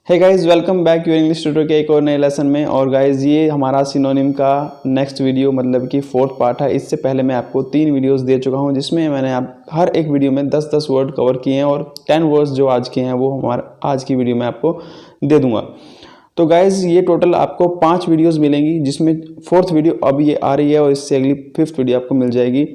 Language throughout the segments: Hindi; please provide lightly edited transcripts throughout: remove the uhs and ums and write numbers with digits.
Hey guys, welcome back your English tutor के एक और नए लेसन में। और गाइस, ये हमारा सिनोनिम का नेक्स्ट वीडियो मतलब कि फोर्थ पार्ट है। इससे पहले मैं आपको 3 वीडियोस दे चुका हूं जिसमें मैंने आप हर एक वीडियो में 10-10 वर्ड कवर किए हैं और 10 वर्ड्स जो आज के हैं वो हमारा आज की वीडियो में आपको दे दूंगा। तो गाइज, ये टोटल आपको 5 वीडियोस मिलेंगी जिसमें फोर्थ वीडियो अब ये आ रही है और इससे अगली 5th वीडियो आपको मिल जाएगी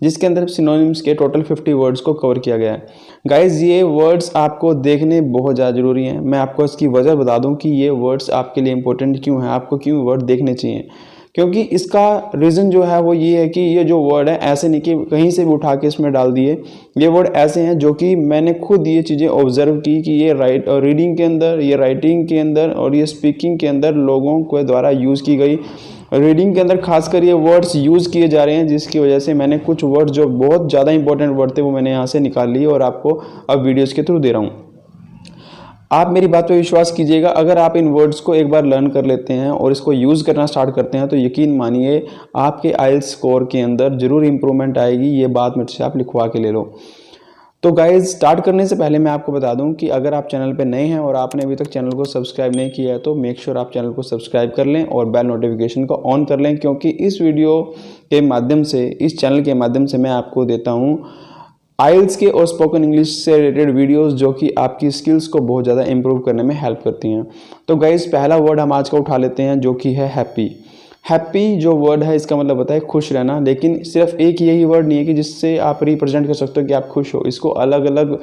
जिसके अंदर सिनोनिम्स के टोटल 50 वर्ड्स को कवर किया गया है। गाइज, ये वर्ड्स आपको देखने बहुत ज़्यादा ज़रूरी हैं। मैं आपको इसकी वजह बता दूं कि ये वर्ड्स आपके लिए इंपॉर्टेंट क्यों हैं, आपको क्यों वर्ड देखने चाहिए। क्योंकि इसका रीज़न जो है वो ये है कि ये जो वर्ड है ऐसे नहीं कि कहीं से भी उठा के इसमें डाल दिए। ये वर्ड ऐसे हैं जो कि मैंने खुद ये चीज़ें ऑब्जर्व की कि ये रीडिंग के अंदर, ये राइटिंग के अंदर और ये स्पीकिंग के अंदर लोगों के द्वारा यूज़ की गई। रीडिंग के अंदर खासकर ये वर्ड्स यूज़ किए जा रहे हैं जिसकी वजह से मैंने कुछ वर्ड जो बहुत ज़्यादा इंपॉर्टेंट वर्ड थे वो मैंने यहाँ से निकाल लिए और आपको अब वीडियोज़ के थ्रू दे रहा हूँ। आप मेरी बात पे विश्वास कीजिएगा, अगर आप इन वर्ड्स को एक बार लर्न कर लेते हैं और इसको यूज़ करना स्टार्ट करते हैं तो यकीन मानिए आपके आइल्स स्कोर के अंदर ज़रूर इंप्रूवमेंट आएगी। ये बात मुझसे आप लिखवा के ले लो। तो गाइज, स्टार्ट करने से पहले मैं आपको बता दूं कि अगर आप चैनल पे नए हैं और आपने अभी तक चैनल को सब्सक्राइब नहीं किया है तो मेक श्योर आप चैनल को सब्सक्राइब कर लें और बेल नोटिफिकेशन को ऑन कर लें, क्योंकि इस वीडियो के माध्यम से, इस चैनल के माध्यम से मैं आपको देता हूं आइल्स के और स्पोकन इंग्लिश से रिलेटेड वीडियोस जो कि आपकी स्किल्स को बहुत ज़्यादा इंप्रूव करने में हेल्प करती हैं। तो गाइज, पहला वर्ड हम आज का उठा लेते हैं जो कि है हैप्पी। हैप्पी जो वर्ड है इसका मतलब होता है खुश रहना, लेकिन सिर्फ एक यही वर्ड नहीं है कि जिससे आप रिप्रेजेंट कर सकते हो कि आप खुश हो। इसको अलग अलग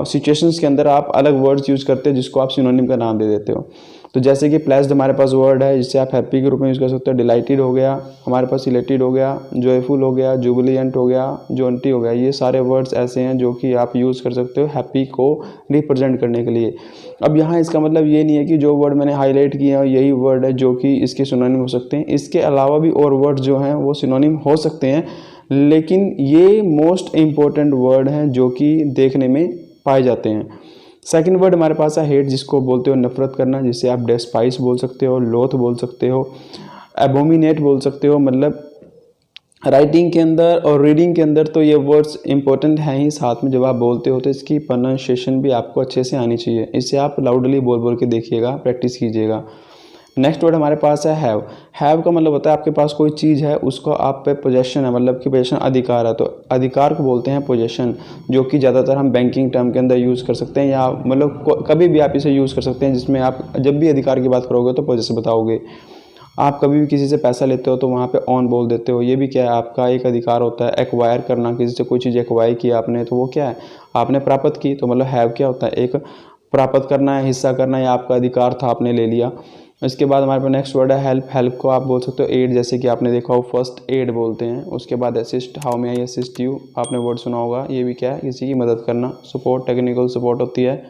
सिचुएशंस के अंदर आप अलग वर्ड्स यूज़ करते हो जिसको आप सिनोनिम का नाम दे देते हो। तो जैसे कि प्लेस्ड हमारे पास वर्ड है जिससे आप हैप्पी के रूप में यूज़ कर सकते हो। डिलाइटेड हो गया हमारे पास, इलेटेड हो गया, जॉयफुल हो गया, जुबिलियंट हो गया, जोंटी हो गया। ये सारे वर्ड्स ऐसे हैं जो कि आप यूज़ कर सकते हो हैप्पी को रिप्रेजेंट करने के लिए। अब यहाँ इसका मतलब ये नहीं है कि जो वर्ड मैंने हाईलाइट किए हैं यही वर्ड है जो कि इसके सिनोनिम हो सकते हैं। इसके अलावा भी और वर्ड जो हैं वो सिनोनिम हो सकते हैं, लेकिन ये मोस्ट इम्पोर्टेंट वर्ड हैं जो कि देखने में पाए जाते हैं। सेकंड वर्ड हमारे पास है हेट, जिसको बोलते हो नफरत करना, जिसे आप डेस्पाइस बोल सकते हो, लोथ बोल सकते हो, एबोमिनेट बोल सकते हो। मतलब राइटिंग के अंदर और रीडिंग के अंदर तो ये वर्ड्स इंपॉर्टेंट हैं ही, साथ में जब आप बोलते हो तो इसकी प्रोनाउंसिएशन भी आपको अच्छे से आनी चाहिए। इसे आप लाउडली बोल बोल के देखिएगा, प्रैक्टिस कीजिएगा। नेक्स्ट वर्ड हमारे पास है हैव। हैव का मतलब होता है आपके पास कोई चीज़ है, उसको आप पे पोजेशन है, मतलब कि पोजेशन अधिकार है, तो अधिकार को बोलते हैं पोजेशन, जो कि ज़्यादातर हम बैंकिंग टर्म के अंदर यूज़ कर सकते हैं या मतलब कभी भी आप इसे यूज़ कर सकते हैं, जिसमें आप जब भी अधिकार की बात करोगे तो पोजेशन बताओगे। आप कभी भी किसी से पैसा लेते हो तो वहाँ पे ऑन बोल देते हो, ये भी क्या है, आपका एक अधिकार होता है। एक्वायर करना, किसी से कोई चीज़ एक्वायर की आपने तो वो क्या है, आपने प्राप्त की, तो मतलब हैव क्या होता है, एक प्राप्त करना है, हिस्सा करना है, आपका अधिकार था, आपने ले लिया। इसके बाद हमारे पास नेक्स्ट वर्ड है हेल्प। हेल्प को आप बोल सकते हो एड, जैसे कि आपने देखा हो फर्स्ट एड बोलते हैं। उसके बाद assist, how may I assist you, आपने वर्ड सुना होगा, ये भी क्या है, किसी की मदद करना। सपोर्ट, टेक्निकल सपोर्ट होती है।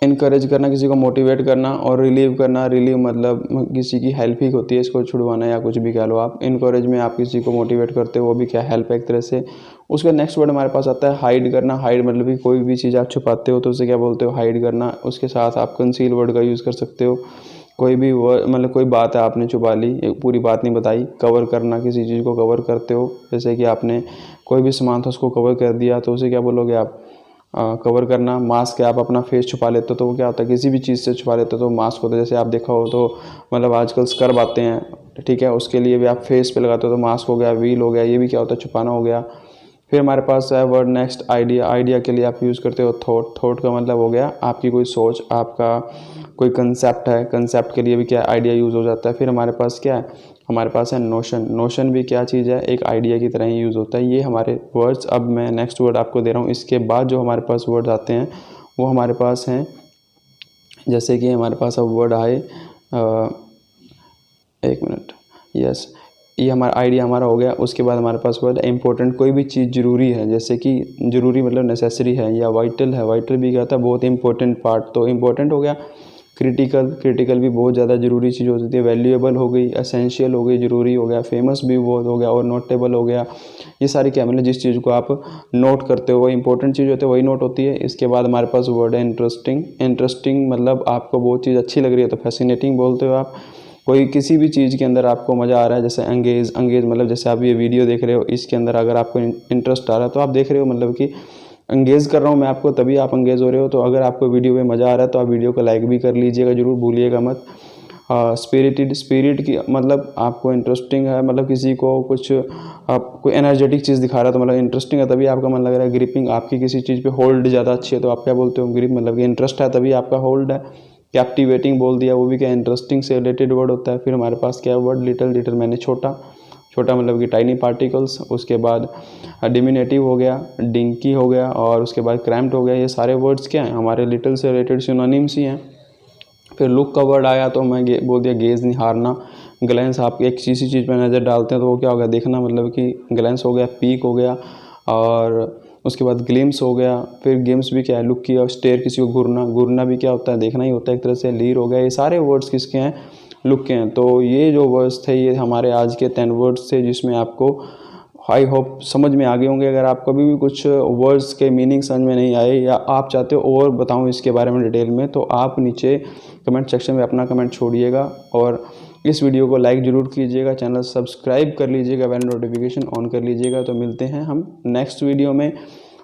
इनकरेज करना, किसी को मोटिवेट करना। और रिलीव करना, रिलीव मतलब किसी की हेल्प ही होती है, इसको छुड़वाना या कुछ भी कह लो आप। इनकरेज में आप किसी को मोटिवेट करते हो, वो भी क्या, हेल्प एक तरह से। उसका नेक्स्ट वर्ड हमारे पास आता है हाइड करना। हाइड मतलब कि कोई भी चीज़ आप छुपाते हो तो उसे क्या बोलते हो, हाइड करना। उसके साथ आप कंसील वर्ड का यूज़ कर सकते हो। कोई भी वर्ड मतलब कोई बात है आपने छुपा ली, एक पूरी बात नहीं बताई। कवर करना, किसी चीज़ को कवर करते हो, जैसे कि आपने कोई भी सामान था उसको कवर कर दिया तो उसे क्या बोलोगे आप, कवर करना। मास्क है, आप अपना फेस छुपा लेते हो तो वो क्या होता है, किसी भी चीज़ से छुपा लेते हो तो मास्क होता है। जैसे आप देखा हो तो मतलब आजकल स्कर्ब आते हैं, ठीक है, उसके लिए भी आप फेस पे लगाते हो तो मास्क हो गया, व्हील हो गया, ये भी क्या होता है, छुपाना हो गया। फिर हमारे पास है वर्ड नेक्स्ट आइडिया। आइडिया के लिए आप यूज़ करते हो थॉट। थॉट का मतलब हो गया आपकी कोई सोच, आपका कोई कंसेप्ट है, कंसेप्ट के लिए भी क्या आइडिया यूज़ हो जाता है। फिर हमारे पास क्या है, हमारे पास है नोशन। नोशन भी क्या चीज़ है, एक आइडिया की तरह ही यूज़ होता है। ये हमारे वर्ड्स। अब मैं नेक्स्ट वर्ड आपको दे रहा हूँ। इसके बाद जो हमारे पास वर्ड्स आते हैं वो हमारे पास हैं, जैसे कि हमारे पास अब वर्ड आए, एक मिनट, यस, ये हमारा आइडिया हमारा हो गया। उसके बाद हमारे पास वर्ड इंपॉर्टेंट। कोई भी चीज़ ज़रूरी है, जैसे कि ज़रूरी मतलब नेसेसरी है, या वाइटल है। वाइटल भी क्या होता है, बहुत इंपॉर्टेंट पार्ट, तो इंपॉर्टेंट हो गया। क्रिटिकल, क्रिटिकल भी बहुत ज़्यादा ज़रूरी चीज़ होती है। वैल्यूएबल हो गई, एसेंशियल हो गई, ज़रूरी हो गया। फेमस भी बहुत हो गया, और नोटेबल हो गया। ये सारी क्या मतलब जिस चीज़ को आप नोट करते हो वो इंपॉर्टेंट चीज़ होती है, वही नोट होती है। इसके बाद हमारे पास वर्ड है इंटरेस्टिंग। इंटरेस्टिंग मतलब आपको बहुत चीज़ अच्छी लग रही है तो फैसिनेटिंग बोलते हो आप। कोई किसी भी चीज़ के अंदर आपको मज़ा आ रहा है, जैसे एंगेज। एंगेज मतलब जैसे आप ये वीडियो देख रहे हो, इसके अंदर अगर आपको इंटरेस्ट आ रहा है तो आप देख रहे हो, मतलब कि एंगेज कर रहा हूँ मैं आपको, तभी आप एंगेज हो रहे हो। तो अगर आपको वीडियो में मज़ा आ रहा है तो आप वीडियो को लाइक भी कर लीजिएगा, ज़रूर भूलिएगा मत। स्पिरिट की मतलब आपको इंटरेस्टिंग है, मतलब किसी को कुछ आप कोई एनर्जेटिक चीज़ दिखा रहा है तो मतलब इंटरेस्टिंग है, तभी आपका मन लग रहा है। ग्रिपिंग, आपकी किसी चीज़ पे होल्ड ज़्यादा अच्छी है तो आप क्या बोलते हो, ग्रिप, मतलब कि इंटरेस्ट है तभी आपका होल्ड है। कैप्टिवेटिंग बोल दिया, वो भी क्या इंटरेस्टिंग से रिलेटेड वर्ड होता है। फिर हमारे पास क्या है वर्ड लिटिल, लिटिल मैंने छोटा, छोटा मतलब कि टाइनी पार्टिकल्स। उसके बाद डिमिनेटिव हो गया, डिंकी हो गया, और उसके बाद क्रैम्प्ड हो गया। ये सारे वर्ड्स क्या हैं, हमारे लिटिल से रिलेटेड सिनोनिम्स ही हैं। फिर लुक का वर्ड आया तो मैं बोल दिया गेज, निहारना। ग्लेंस, आप एक किसी चीज़ पर नज़र डालते हैं तो वो क्या हो गया, देखना, मतलब कि ग्लेंस हो गया। पीक हो गया, और उसके बाद ग्लिम्स हो गया। फिर गेम्स भी क्या है, लुक किया। स्टेयर, किसी को घूरना, घूरना भी क्या होता है, देखना ही होता है एक तरह से। लीर हो गया। ये सारे वर्ड्स किसके हैं, लुक के हैं। तो ये जो वर्ड्स थे ये हमारे आज के 10 वर्ड्स थे, जिसमें आपको आई होप समझ में आ गए होंगे। अगर आप कभी भी कुछ वर्ड्स के मीनिंग समझ में नहीं आए या आप चाहते हो और बताऊं इसके बारे में डिटेल में, तो आप नीचे कमेंट सेक्शन में अपना कमेंट छोड़िएगा। और इस वीडियो को लाइक ज़रूर कीजिएगा, चैनल सब्सक्राइब कर लीजिएगा, बेल नोटिफिकेशन ऑन कर लीजिएगा। तो मिलते हैं हम नेक्स्ट वीडियो में,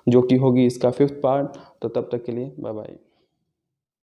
जो कि होगी इसका 5th पार्ट। तो तब तक के लिए बाय बाय।